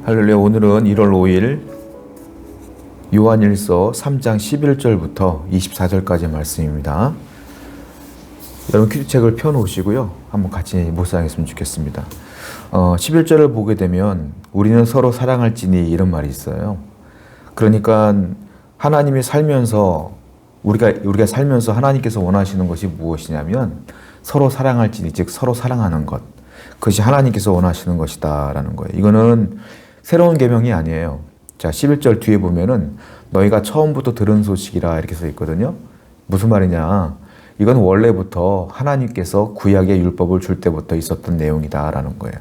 할렐루야. 오늘은 1월 5일 요한일서 3장 11절부터 24절까지 말씀입니다. 여러분 큐티책을 펴놓으시고요. 한번 같이 묵상했으면 좋겠습니다. 11절을 보게 되면 우리는 서로 사랑할지니 이런 말이 있어요. 그러니까 하나님이 살면서 우리가 살면서 하나님께서 원하시는 것이 무엇이냐면 서로 사랑할지니, 즉 서로 사랑하는 것. 그것이 하나님께서 원하시는 것이다 라는 거예요. 이거는 새로운 계명이 아니에요. 자, 11절 뒤에 보면은 너희가 처음부터 들은 소식이라 이렇게 써 있거든요. 무슨 말이냐? 이건 원래부터 하나님께서 구약의 율법을 줄 때부터 있었던 내용이다 라는 거예요.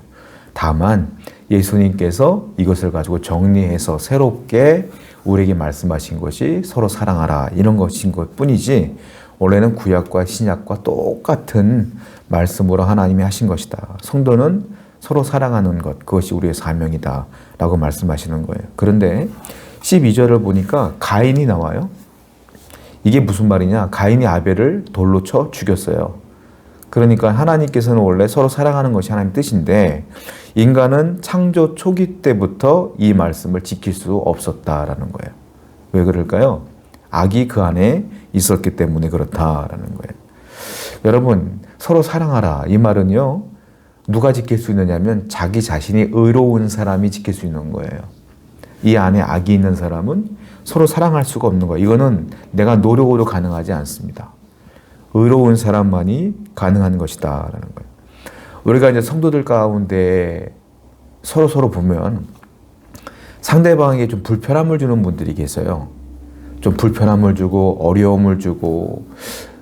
다만 예수님께서 이것을 가지고 정리해서 새롭게 우리에게 말씀하신 것이 서로 사랑하라 이런 것인 것 뿐이지, 원래는 구약과 신약과 똑같은 말씀으로 하나님이 하신 것이다. 성도는 서로 사랑하는 것, 그것이 우리의 사명이다 라고 말씀하시는 거예요. 그런데 12절을 보니까 가인이 나와요. 이게 무슨 말이냐? 가인이 아벨을 돌로 쳐 죽였어요. 그러니까 하나님께서는 원래 서로 사랑하는 것이 하나님의 뜻인데 인간은 창조 초기 때부터 이 말씀을 지킬 수 없었다라는 거예요. 왜 그럴까요? 악이 그 안에 있었기 때문에 그렇다라는 거예요. 여러분, 서로 사랑하라 이 말은요, 누가 지킬 수 있느냐면 자기 자신이 의로운 사람이 지킬 수 있는 거예요. 이 안에 악이 있는 사람은 서로 사랑할 수가 없는 거예요. 이거는 내가 노력으로 가능하지 않습니다. 의로운 사람만이 가능한 것이다 라는 거예요. 우리가 이제 성도들 가운데 서로 보면 상대방에게 좀 불편함을 주는 분들이 계세요. 좀 불편함을 주고 어려움을 주고,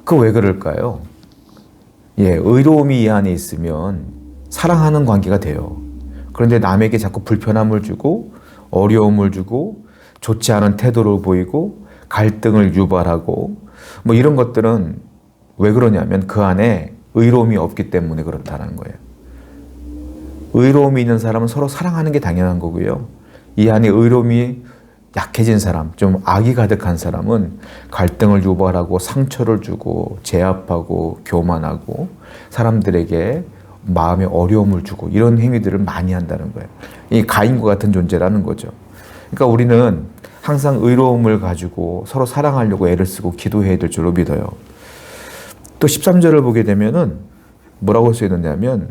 그 왜 그럴까요? 의로움이 이 안에 있으면 사랑하는 관계가 돼요. 그런데 남에게 자꾸 불편함을 주고 어려움을 주고 좋지 않은 태도를 보이고 갈등을 유발하고 뭐 이런 것들은 왜 그러냐면 그 안에 의로움이 없기 때문에 그렇다는 거예요. 의로움이 있는 사람은 서로 사랑하는 게 당연한 거고요. 이 안에 의로움이 약해진 사람, 좀 악이 가득한 사람은 갈등을 유발하고 상처를 주고 제압하고 교만하고 사람들에게 마음에 어려움을 주고 이런 행위들을 많이 한다는 거예요. 이 가인과 같은 존재라는 거죠. 그러니까 우리는 항상 의로움을 가지고 서로 사랑하려고 애를 쓰고 기도해야 될 줄로 믿어요. 또 13절을 보게 되면은 뭐라고 써 있느냐면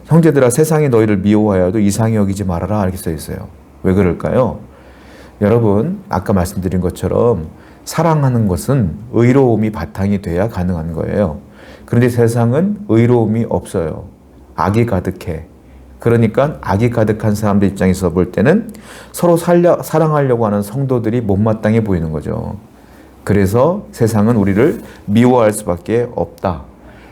형제들아 세상이 너희를 미워하여도 이상히 여기지 말아라 이렇게 써 있어요. 왜 그럴까요? 여러분, 아까 말씀드린 것처럼 사랑하는 것은 의로움이 바탕이 돼야 가능한 거예요. 그런데 세상은 의로움이 없어요. 악이 가득해. 그러니까 악이 가득한 사람들 입장에서 볼 때는 서로 사랑하려고 하는 성도들이 못마땅해 보이는 거죠. 그래서 세상은 우리를 미워할 수밖에 없다.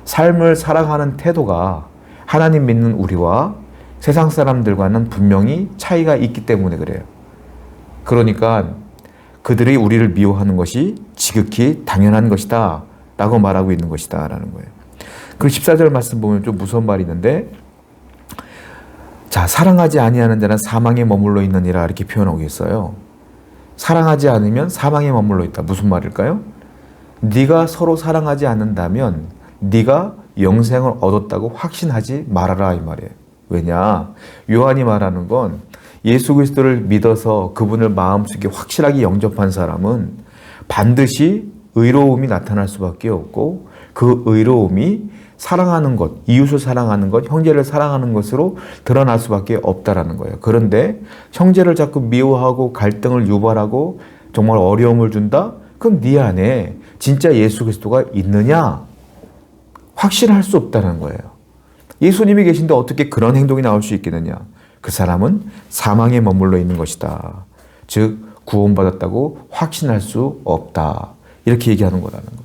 삶을 살아가는 태도가 하나님 믿는 우리와 세상 사람들과는 분명히 차이가 있기 때문에 그래요. 그러니까 그들이 우리를 미워하는 것이 지극히 당연한 것이다 라고 말하고 있는 것이다 라는 거예요. 그리고 14절 말씀 보면 좀 무서운 말이 있는데, 자, 사랑하지 아니하는 자는 사망에 머물러 있느니라 이렇게 표현하고 있어요. 사랑하지 않으면 사망에 머물러 있다. 무슨 말일까요? 네가 서로 사랑하지 않는다면 네가 영생을 얻었다고 확신하지 말아라 이 말이에요. 왜냐? 요한이 말하는 건 예수 그리스도를 믿어서 그분을 마음속에 확실하게 영접한 사람은 반드시 의로움이 나타날 수밖에 없고, 그 의로움이 사랑하는 것, 이웃을 사랑하는 것, 형제를 사랑하는 것으로 드러날 수밖에 없다라는 거예요. 그런데 형제를 자꾸 미워하고 갈등을 유발하고 정말 어려움을 준다? 그럼 네 안에 진짜 예수 그리스도가 있느냐? 확실할 수 없다는 거예요. 예수님이 계신데 어떻게 그런 행동이 나올 수 있겠느냐? 그 사람은 사망에 머물러 있는 것이다. 즉 구원받았다고 확신할 수 없다. 이렇게 얘기하는 거라는 거예요.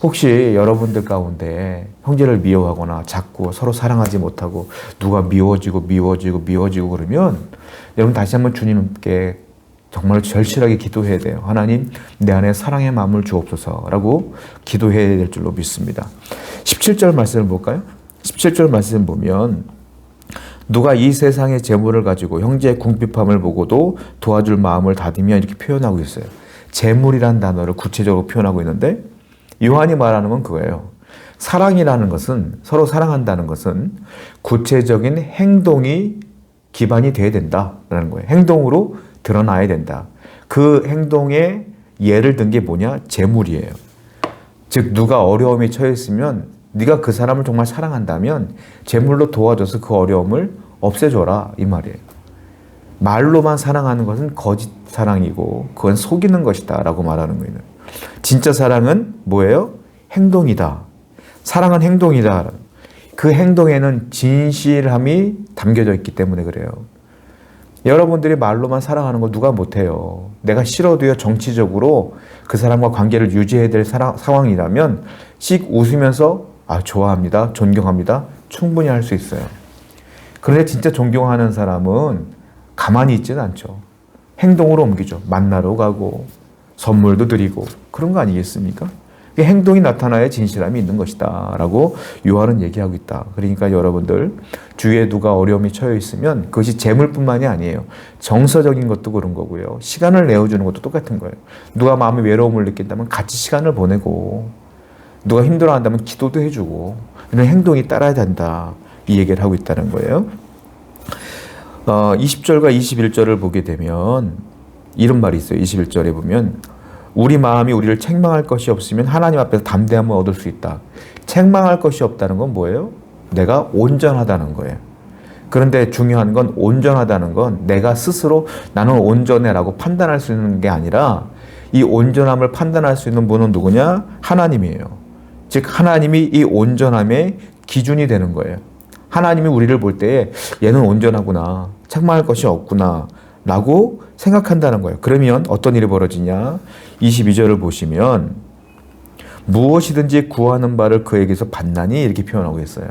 혹시 여러분들 가운데 형제를 미워하거나 자꾸 서로 사랑하지 못하고 누가 미워지고 그러면 여러분 다시 한번 주님께 정말 절실하게 기도해야 돼요. 하나님, 내 안에 사랑의 마음을 주옵소서라고 기도해야 될 줄로 믿습니다. 17절 말씀을 볼까요? 17절 말씀 보면 누가 이 세상의 재물을 가지고 형제의 궁핍함을 보고도 도와줄 마음을 다지며 이렇게 표현하고 있어요. 재물이란 단어를 구체적으로 표현하고 있는데 요한이 말하는 건 그거예요. 사랑이라는 것은, 서로 사랑한다는 것은 구체적인 행동이 기반이 돼야 된다라는 거예요. 행동으로 드러나야 된다. 그 행동의 예를 든 게 뭐냐? 재물이에요. 즉 누가 어려움에 처했으면 네가 그 사람을 정말 사랑한다면 재물로 도와줘서 그 어려움을 없애줘라 이 말이에요. 말로만 사랑하는 것은 거짓 사랑이고 그건 속이는 것이다 라고 말하는 거예요. 진짜 사랑은 뭐예요? 행동이다. 사랑은 행동이다. 그 행동에는 진실함이 담겨져 있기 때문에 그래요. 여러분들이 말로만 사랑하는 거 누가 못해요. 내가 싫어도요 정치적으로 그 사람과 관계를 유지해야 될 상황이라면 씩 웃으면서 좋아합니다. 존경합니다. 충분히 할 수 있어요. 그런데 진짜 존경하는 사람은 가만히 있지는 않죠. 행동으로 옮기죠. 만나러 가고 선물도 드리고 그런 거 아니겠습니까? 행동이 나타나야 진실함이 있는 것이다 라고 요한은 얘기하고 있다. 그러니까 여러분들 주위에 누가 어려움이 처해 있으면 그것이 재물뿐만이 아니에요. 정서적인 것도 그런 거고요. 시간을 내어주는 것도 똑같은 거예요. 누가 마음에 외로움을 느낀다면 같이 시간을 보내고 누가 힘들어한다면 기도도 해주고 이런 행동이 따라야 된다. 이 얘기를 하고 있다는 거예요. 20절과 21절을 보게 되면 이런 말이 있어요. 21절에 보면 우리 마음이 우리를 책망할 것이 없으면 하나님 앞에서 담대함을 얻을 수 있다. 책망할 것이 없다는 건 뭐예요? 내가 온전하다는 거예요. 그런데 중요한 건 온전하다는 건 내가 스스로 나는 온전해라고 판단할 수 있는 게 아니라 이 온전함을 판단할 수 있는 분은 누구냐? 하나님이에요. 즉 하나님이 이 온전함의 기준이 되는 거예요. 하나님이 우리를 볼 때에 얘는 온전하구나. 책망할 것이 없구나. 라고 생각한다는 거예요. 그러면 어떤 일이 벌어지냐? 22절을 보시면 무엇이든지 구하는 바를 그에게서 받나니 이렇게 표현하고 있어요.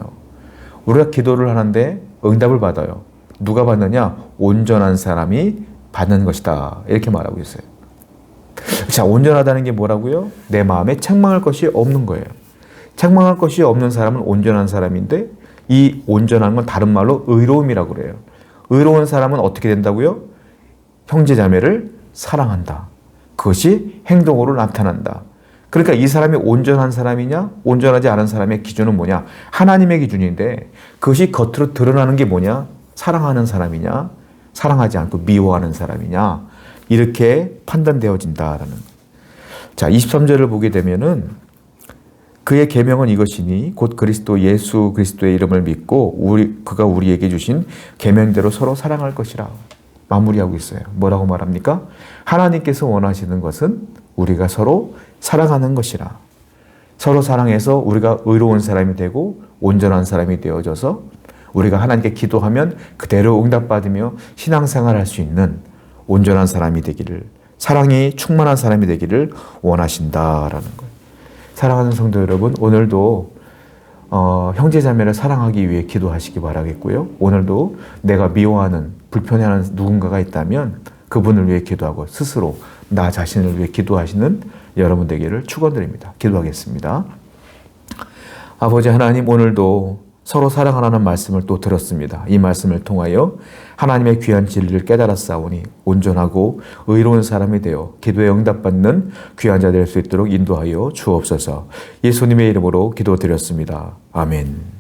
우리가 기도를 하는데 응답을 받아요. 누가 받느냐? 온전한 사람이 받는 것이다. 이렇게 말하고 있어요. 자, 온전하다는 게 뭐라고요? 내 마음에 책망할 것이 없는 거예요. 책망할 것이 없는 사람은 온전한 사람인데 이 온전한 건 다른 말로 의로움이라고 그래요. 의로운 사람은 어떻게 된다고요? 형제자매를 사랑한다. 그것이 행동으로 나타난다. 그러니까 이 사람이 온전한 사람이냐 온전하지 않은 사람의 기준은 뭐냐? 하나님의 기준인데 그것이 겉으로 드러나는 게 뭐냐? 사랑하는 사람이냐 사랑하지 않고 미워하는 사람이냐 이렇게 판단되어진다라는. 자, 23절을 보게 되면은 그의 계명은 이것이니 곧 그리스도 예수 그리스도의 이름을 믿고 그가 우리에게 주신 계명대로 서로 사랑할 것이라 마무리하고 있어요. 뭐라고 말합니까? 하나님께서 원하시는 것은 우리가 서로 사랑하는 것이라. 서로 사랑해서 우리가 의로운 사람이 되고 온전한 사람이 되어져서 우리가 하나님께 기도하면 그대로 응답받으며 신앙생활할 수 있는 온전한 사람이 되기를, 사랑이 충만한 사람이 되기를 원하신다라는 거예요. 사랑하는 성도 여러분, 오늘도 형제자매를 사랑하기 위해 기도하시기 바라겠고요. 오늘도 내가 미워하는, 불편해하는 누군가가 있다면 그분을 위해 기도하고 스스로 나 자신을 위해 기도하시는 여러분 되기를 축원드립니다. 기도하겠습니다. 아버지 하나님, 오늘도 서로 사랑하라는 말씀을 또 들었습니다. 이 말씀을 통하여 하나님의 귀한 진리를 깨달았사오니 온전하고 의로운 사람이 되어 기도에 응답받는 귀한 자 될 수 있도록 인도하여 주옵소서. 예수님의 이름으로 기도드렸습니다. 아멘.